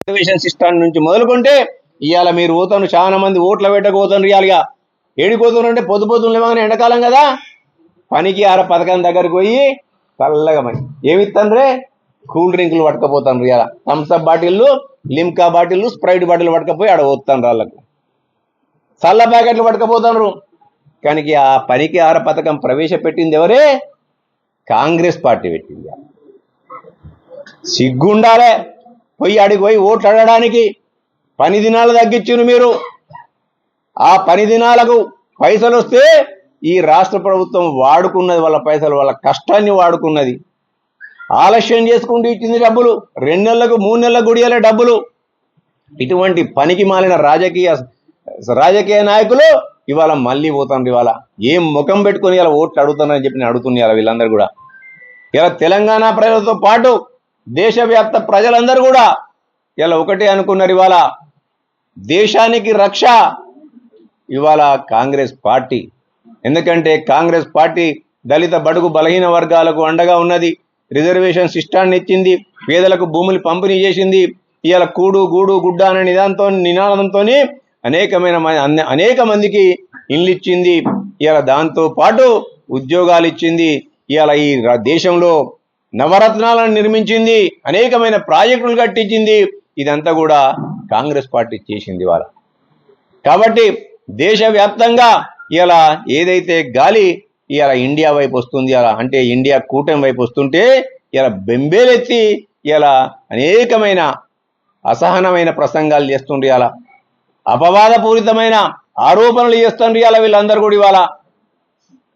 Reservation system నుంచి మొదలుకుంటే ఇవాళ మీరు పోతాను చాలా మంది ఓట్ల పెట్టకపోతాను ఇవాళగా ఏడిపోతున్నారు అంటే పొద్దున లేవగానే ఎండాకాలం కదా పనికి ఆర పథకం దగ్గరకు పోయి చల్లగా మరి ఏమిస్తాండ్రే కూల్ డ్రింకులు పట్టుకపోతాను ఇవాళ థమ్స్అప్ బాటిళ్ళు లిమ్కా బాటిళ్ళు స్ప్రైట్ బాటిల్ పట్టుకపోయి ఆడ పోతాను వాళ్ళకు చల్ల ప్యాకెట్లు పట్టుకపోతాను కానీ ఆ పనికి ఆర పథకం ప్రవేశపెట్టింది ఎవరే కాంగ్రెస్ పార్టీ పెట్టింది సిగ్గుండాలే పోయి అడిగి పోయి ఓట్లు అడగడానికి పని దినాలు తగ్గించును మీరు ఆ పని దినాలకు పైసలు వస్తే ఈ రాష్ట్ర ప్రభుత్వం వాడుకున్నది వాళ్ళ పైసలు వాళ్ళ కష్టాన్ని వాడుకున్నది ఆలస్యం చేసుకుంటూ ఇచ్చింది డబ్బులు 2 నెలలకు 3 నెలలకు గుడియాలే డబ్బులు ఇటువంటి పనికి మాలిన రాజకీయ నాయకులు ఇవాళ మళ్ళీ పోతారు ఇవాళ ఏం ముఖం పెట్టుకుని ఇలా ఓట్లు అడుగుతానని చెప్పి నేను అడుగుతున్నారు వీళ్ళందరూ కూడా ఇలా తెలంగాణ ప్రజలతో పాటు దేశవ్యాప్త ప్రజలందరూ కూడా ఇలా ఒకటే అనుకున్నారు ఇవాళ దేశానికి రక్ష ఇవాళ కాంగ్రెస్ పార్టీ ఎందుకంటే కాంగ్రెస్ పార్టీ దళిత బడుగు బలహీన వర్గాలకు అండగా ఉన్నది రిజర్వేషన్ సిస్టాన్ని ఇచ్చింది పేదలకు భూములు పంపిణీ చేసింది ఇవాళ కూడు గూడు గుడ్డ అనే నినాదంతో అనేక మందికి ఇల్లు ఇచ్చింది ఇవాళ దాంతో పాటు ఉద్యోగాలు ఇచ్చింది ఇవాళ ఈ దేశంలో నవరత్నాలను నిర్మించింది అనేకమైన ప్రాజెక్టులు కట్టించింది ఇదంతా కూడా కాంగ్రెస్ పార్టీ చేసింది ఇవాళ కాబట్టి దేశవ్యాప్తంగా ఇలా ఏదైతే గాలి ఇలా ఇండియా వైపు వస్తుంది అలా అంటే ఇండియా కూటమి వైపు వస్తుంటే ఇలా బెంబేలెత్తి ఇలా అనేకమైన అసహనమైన ప్రసంగాలు చేస్తుండ్రు అలా అపవాదపూరితమైన ఆరోపణలు చేస్తుండ్రు అలా వీళ్ళందరూ కూడా ఇవాళ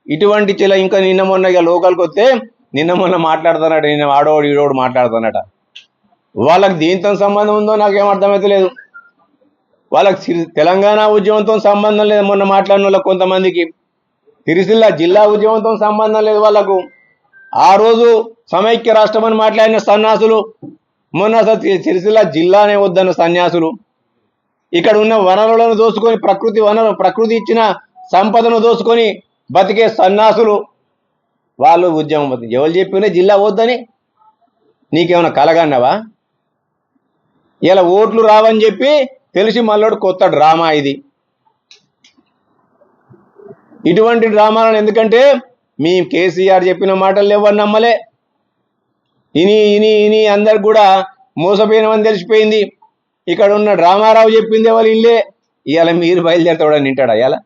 ఇటువంటి చిల ఇంకా నిన్న మొన్న ఇక లోకల్కి వస్తే నిన్న మొన్న మాట్లాడుతున్నాడు నిన్న ఆడోడు ఈడోడు మాట్లాడుతున్నాట వాళ్ళకి దీంతో సంబంధం ఉందో నాకేం అర్థమైతే లేదు వాళ్ళకి తెలంగాణ ఉద్యమంతో సంబంధం లేదు మొన్న మాట్లాడిన వాళ్ళకి కొంతమందికి సిరిసిల్ల జిల్లా ఉద్యమంతో సంబంధం లేదు వాళ్ళకు ఆ రోజు సమైక్య రాష్ట్రం అని మాట్లాడిన సన్యాసులు మొన్న అసలు సిరిసిల్ల జిల్లానే వద్దన్న సన్యాసులు ఇక్కడ ఉన్న వనరులను దోసుకొని ప్రకృతి ఇచ్చిన సంపదను దోసుకొని బతికే సన్యాసులు వాళ్ళు ఉద్యమం ఎవరు చెప్పినా జిల్లా వద్దని నీకేమైనా కలగన్నావా ఇలా ఓట్లు రావని చెప్పి తెలిసి మళ్ళీ కొత్త డ్రామా ఇది ఇటువంటి డ్రామాలను ఎందుకంటే మీ కేసీఆర్ చెప్పిన మాటలు ఎవరు నమ్మలే ఇని అందరికి కూడా మోసపోయినమని తెలిసిపోయింది ఇక్కడ ఉన్న రామారావు చెప్పింది ఎవరు ఇల్లే ఇవాళ మీరు బయలుదేరతాడని వింటాడా ఇవాళ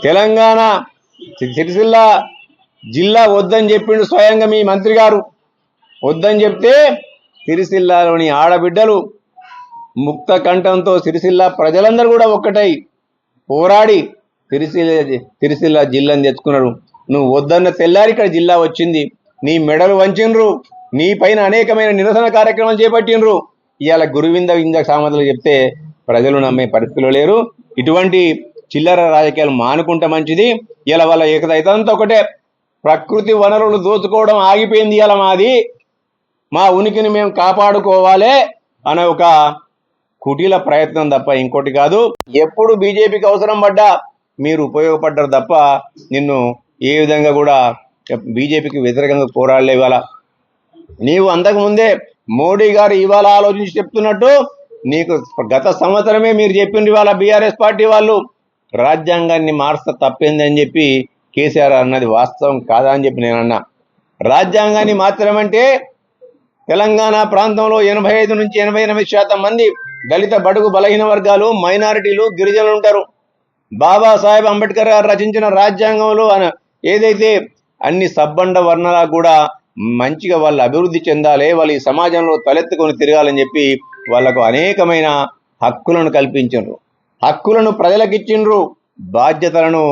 తెలంగాణ సిరిసిల్ల జిల్లా వద్దని చెప్పిండు స్వయంగా మీ మంత్రి గారు వద్దని చెప్తే సిరిసిల్లలోని ఆడబిడ్డలు ముక్త కంఠంతో సిరిసిల్ల ప్రజలందరూ కూడా ఒక్కటై పోరాడి సిరిసిల్ల జిల్లాని తెచ్చుకున్నారు నువ్వు వద్దన్న తెల్లారి ఇక్కడ జిల్లా వచ్చింది నీ మెడలు వంచిండ్రు నీ పైన అనేకమైన నిరసన కార్యక్రమాలు చేపట్టిండ్రు ఇవాళ గురువింద సామెతలు చెప్తే ప్రజలు నమ్మే పరిస్థితిలో లేరు ఇటువంటి చిల్లర రాజకీయాలు మానుకుంటే మంచిది ఇలా వాళ్ళ ఏకదైతంతా ఒకటే ప్రకృతి వనరులు దోచుకోవడం ఆగిపోయింది ఇలా మా ఉనికిని మేము కాపాడుకోవాలి అనే ఒక కుటీల ప్రయత్నం తప్ప ఇంకోటి కాదు ఎప్పుడు బీజేపీకి అవసరం పడ్డా మీరు ఉపయోగపడ్డారు తప్ప నిన్ను ఏ విధంగా కూడా బీజేపీకి వ్యతిరేకంగా పోరాడలే ఇవాళ నీవు అంతకుముందే మోడీ గారు ఇవాళ ఆలోచించి చెప్తున్నట్టు నీకు గత సంవత్సరమే మీరు చెప్పిండ్రు ఇవాళ బీఆర్ఎస్ పార్టీ వాళ్ళు రాజ్యాంగాన్ని మార్చ తప్పింది అని చెప్పి కేసీఆర్ అన్నది వాస్తవం కాదా అని చెప్పి నేను అన్నా రాజ్యాంగాన్ని మార్చడమంటే తెలంగాణ ప్రాంతంలో 85 నుంచి 88% మంది దళిత బడుగు బలహీన వర్గాలు మైనారిటీలు గిరిజనులు ఉంటారు బాబాసాహెబ్ అంబేద్కర్ గారు రచించిన రాజ్యాంగంలో ఏదైతే అన్ని సబ్బండ వర్ణాలకు కూడా మంచిగా వాళ్ళు అభివృద్ధి చెందాలి వాళ్ళు ఈ సమాజంలో తలెత్తుకొని తిరగాలని చెప్పి వాళ్ళకు అనేకమైన హక్కులను కల్పించిండ్రు హక్కులను ప్రజలకు ఇచ్చిండ్రు బాధ్యతలను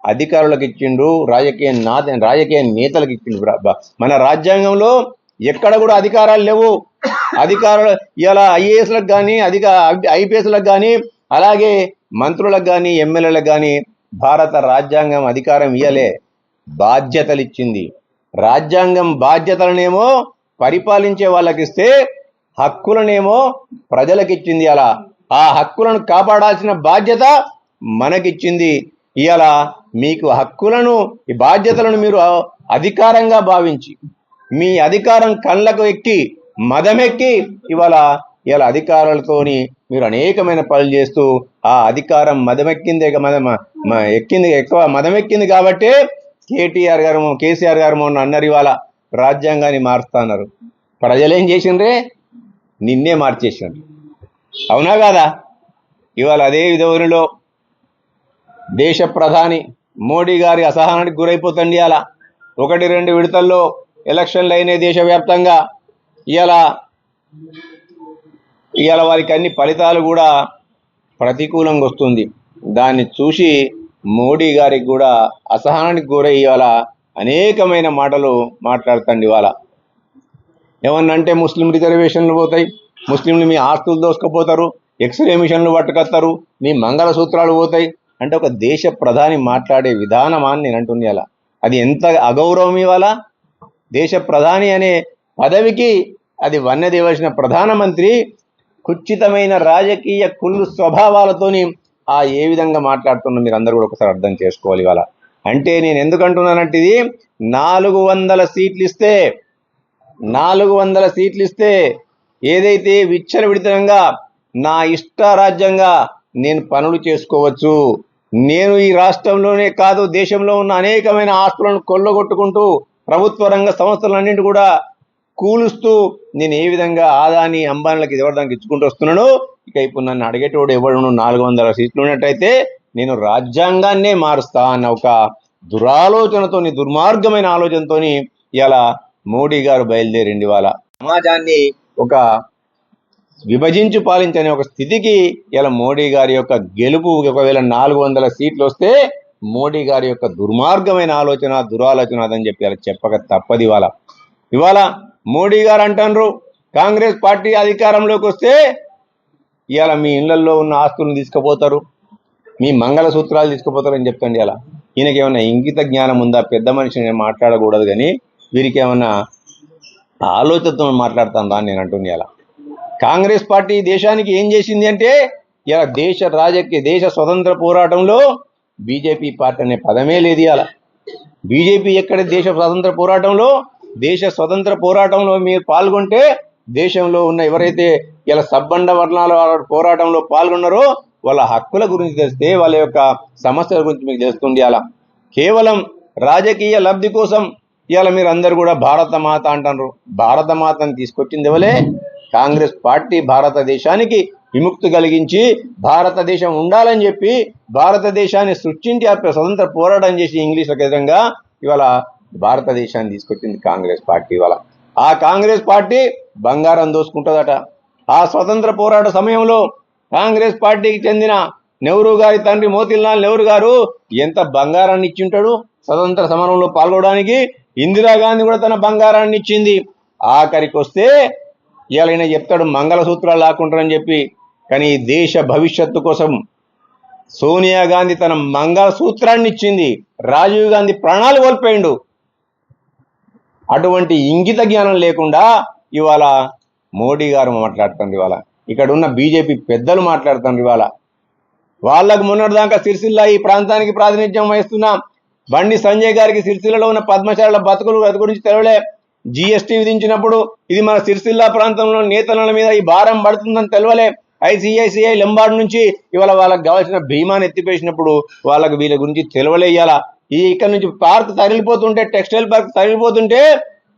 అధికారులకు ఇచ్చిండ్రు రాజకీయ నేతలకు ఇచ్చిండ్రు మన రాజ్యాంగంలో ఎక్కడ కూడా అధికారాలు లేవు అధికారులు ఇలా ఐఏఎస్లకు కానీ ఐపీఎస్లకు కానీ అలాగే మంత్రులకు కానీ ఎమ్మెల్యేలకు కానీ భారత రాజ్యాంగం అధికారం ఇయ్యలే బాధ్యతలు ఇచ్చింది రాజ్యాంగం బాధ్యతలనేమో పరిపాలించే వాళ్ళకి ఇస్తే హక్కులనేమో ప్రజలకు ఇచ్చింది అలా ఆ హక్కులను కాపాడాల్సిన బాధ్యత మనకిచ్చింది ఇవాళ మీకు హక్కులను ఈ బాధ్యతలను మీరు అధికారంగా భావించి మీ అధికారం కళ్ళకు ఎక్కి మదమెక్కి ఇవాళ ఇలా అధికారులతోని మీరు అనేకమైన పనులు చేస్తూ ఆ అధికారం మదమెక్కింది ఎక్కింది ఎక్కువ మదమెక్కింది కాబట్టి కేసీఆర్ గారు మొన్న అన్నారు ఇవాళ రాజ్యాంగాన్ని మారుస్తున్నారు. ప్రజలేం చేసిండ్రే? నిన్నే మార్చేసిండ్రు. అవునా కాదా? ఇవాళ అదే విధంలో దేశ ప్రధాని మోడీ గారి అసహనానికి గురైపోతుంది. అలా 1-2 విడతల్లో ఎలక్షన్లు అయినాయి దేశవ్యాప్తంగా. ఇవాళ వారికి అన్ని ఫలితాలు కూడా ప్రతికూలంగా వస్తుంది. దాన్ని చూసి మోడీ గారికి కూడా అసహనానికి గురై ఇవాళ అనేకమైన మాటలు మాట్లాడుతుంది. ఇవాళ ఏమన్నంటే ముస్లిం రిజర్వేషన్లు పోతాయి, ముస్లింలు మీ ఆస్తులు దోసుకుపోతారు, ఎక్స్రే మిషన్లు పట్టుకొస్తారు, మీ మంగళసూత్రాలు పోతాయి అంటే ఒక దేశ ప్రధాని మాట్లాడే విధానమాన్ని నేను అంటుంది. అలా అది ఎంత అగౌరవం. ఇవాళ దేశ ప్రధాని అనే పదవికి అది వన్నదేవలసిన ప్రధానమంత్రి కుచితమైన రాజకీయ కుళ్ళు స్వభావాలతోని ఏ విధంగా మాట్లాడుతున్నా మీరు అందరూ కూడా ఒకసారి అర్థం చేసుకోవాలి. ఇవాళ అంటే నేను ఎందుకు అంటున్నానంటే ఇది 400 సీట్లు ఇస్తే ఏదైతే విచ్చలవిడితనంగా నా ఇష్టారాజ్యంగా నేను పనులు చేసుకోవచ్చు, నేను ఈ రాష్ట్రంలోనే కాదు దేశంలో ఉన్న అనేకమైన ఆస్తులను కొల్లగొట్టుకుంటూ ప్రభుత్వ రంగ సంస్థలన్నింటి కూడా కూలుస్తూ నేను ఏ విధంగా ఆదాని అంబానీలకు ఎవరిదానికి ఇచ్చుకుంటూ వస్తున్నానో, ఇక ఇప్పుడు నన్ను అడిగేటోడు ఎవడు 400 సీట్లు ఉన్నట్టయితే నేను రాజ్యాంగాన్నే మారుస్తా అన్న ఒక దురాలోచనతోని, దుర్మార్గమైన ఆలోచనతోని ఇలా మోడీ గారు బయలుదేరింది. వాళ్ళ సమాజాన్ని ఒక విభజించి పాలించనే ఒక స్థితికి ఇలా మోడీ గారి యొక్క గెలుపు, ఒకవేళ 400 సీట్లు వస్తే మోడీ గారి యొక్క దుర్మార్గమైన ఆలోచన, దురాలోచన అదని చెప్పి అలా చెప్పక తప్పది. ఇవాళ మోడీ గారు అంటారు కాంగ్రెస్ పార్టీ అధికారంలోకి వస్తే ఇవాళ మీ ఇళ్లలో ఉన్న ఆస్తులను తీసుకుపోతారు, మీ మంగళసూత్రాలు తీసుకుపోతారు అని చెప్తండి. అలా ఈయనకి ఏమన్నా ఇంగిత జ్ఞానం ఉందా? పెద్ద మనిషిని మాట్లాడకూడదు కానీ వీరికి ఏమన్నా ఆలోచనతో మాట్లాడుతాను రా నేను అంటుంది. అలా కాంగ్రెస్ పార్టీ దేశానికి ఏం చేసింది అంటే ఇలా దేశ స్వతంత్ర పోరాటంలో బీజేపీ పార్టీ అనే పదమే లేదు. అలా బీజేపీ ఎక్కడ దేశ స్వతంత్ర పోరాటంలో మీరు పాల్గొంటే దేశంలో ఉన్న ఎవరైతే ఇలా సబ్బండ వర్ణాల పోరాటంలో పాల్గొన్నారో వాళ్ళ హక్కుల గురించి తెలిస్తే, వాళ్ళ యొక్క సమస్యల గురించి మీకు తెలుస్తుంది. అలా కేవలం రాజకీయ లబ్ధి కోసం ఇవాళ మీరు అందరు కూడా భారత మాత అంటారు. భారత మాతను తీసుకొచ్చింది ఎవలే? కాంగ్రెస్ పార్టీ భారతదేశానికి విముక్తి కలిగించి భారతదేశం ఉండాలని చెప్పి భారతదేశాన్ని సృష్టించి స్వతంత్ర పోరాటం చేసి ఇంగ్లీష్లకు ఎదురంగా ఇవాళ భారతదేశాన్ని తీసుకొచ్చింది కాంగ్రెస్ పార్టీ. ఇవాళ ఆ కాంగ్రెస్ పార్టీ బంగారం దోసుకుంటుందట. ఆ స్వతంత్ర పోరాట సమయంలో కాంగ్రెస్ పార్టీకి చెందిన నెహ్రూ గారి తండ్రి మోతీలాల్ నెహ్రూ గారు ఎంత బంగారాన్ని ఇచ్చి ఉంటాడు స్వతంత్ర సమరంలో పాల్గొనడానికి. ఇందిరాగాంధీ కూడా తన బంగారాన్ని ఇచ్చింది. ఆఖరికి వస్తే ఇవాళ చెప్తాడు మంగళసూత్రాలు లాక్కుంటారని చెప్పి, కానీ దేశ భవిష్యత్తు కోసం సోనియా గాంధీ తన మంగళసూత్రాన్ని ఇచ్చింది, రాజీవ్ గాంధీ ప్రాణాలు కోల్పోయిండు. అటువంటి ఇంగిత జ్ఞానం లేకుండా ఇవాళ మోడీ గారు మాట్లాడుతుంది. ఇవాళ ఇక్కడ ఉన్న బీజేపీ పెద్దలు మాట్లాడుతున్నారు. ఇవాళ వాళ్ళకు మొన్నటిదాకా సిరిసిల్ల ఈ ప్రాంతానికి ప్రాతినిధ్యం వహిస్తున్న బండి సంజయ్ గారికి సిరిసిల్లలో ఉన్న పద్మశాల బతుకులు గురించి తెలవలే. జిఎస్టీ విధించినప్పుడు ఇది మన సిరిసిల్ల ప్రాంతంలో నేతల మీద ఈ భారం పడుతుందని తెలవలే. ఐసిఐసిఐ లెంబార్డ్ నుంచి ఇవాళ వాళ్ళకి కావాల్సిన భీమాని ఎత్తిపేసినప్పుడు వాళ్ళకు వీళ్ళ గురించి తెలవలే. ఇవాళ ఇక్కడ నుంచి పార్క్ తగిలిపోతుంటే, టెక్స్టైల్ పార్క్ తగిలిపోతుంటే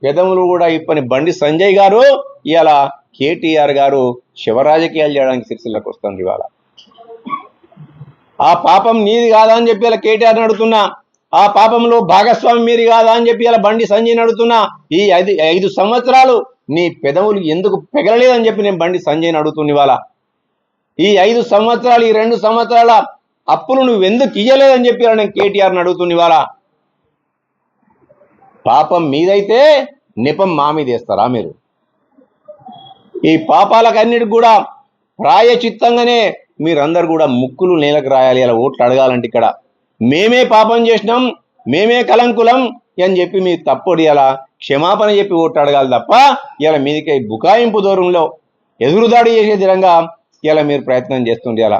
పెదములు కూడా ఇప్పని బండి సంజయ్ గారు ఇవాళ కేటీఆర్ గారు శివరాజకీయాలు చేయడానికి సిరిసిల్లకు వస్తుంది. ఇవాళ ఆ పాపం నీది కాదా అని చెప్పి ఇలా కేటీఆర్ని అడుగుతున్నా, ఆ పాపంలో భాగస్వామి మీది కాదా అని చెప్పి ఇలా బండి సంజయ్ని అడుగుతున్నా. ఈ 5 సంవత్సరాలు నీ పెదవులు ఎందుకు పెగలలేదని చెప్పి నేను బండి సంజయ్ని అడుగుతున్నా. ఇవాళ ఈ 5 సంవత్సరాలు, ఈ 2 సంవత్సరాల అప్పులు నువ్వు ఎందుకు ఇయ్యలేదని చెప్పి నేను కేటీఆర్ని అడుగుతున్నా. ఇవాళ పాపం మీదైతే నెపం మా మీద వేస్తారా మీరు? ఈ పాపాలకన్నిటికి కూడా ప్రాయచిత్తంగానే మీరందరూ కూడా ముక్కులు నేలకు రాయాలి. అలా ఓట్లు అడగాలంటే ఇక్కడ మేమే పాపం చేసినాం, మేమే కలంకులం అని చెప్పి మీ తప్పుడు ఇలా క్షమాపణ చెప్పి ఓట్లు అడగాలి తప్ప ఇలా మీదికి బుకాయింపు దూరంలో ఎదురుదాడి చేసే విధంగా ఇలా మీరు ప్రయత్నం చేస్తుండే. అలా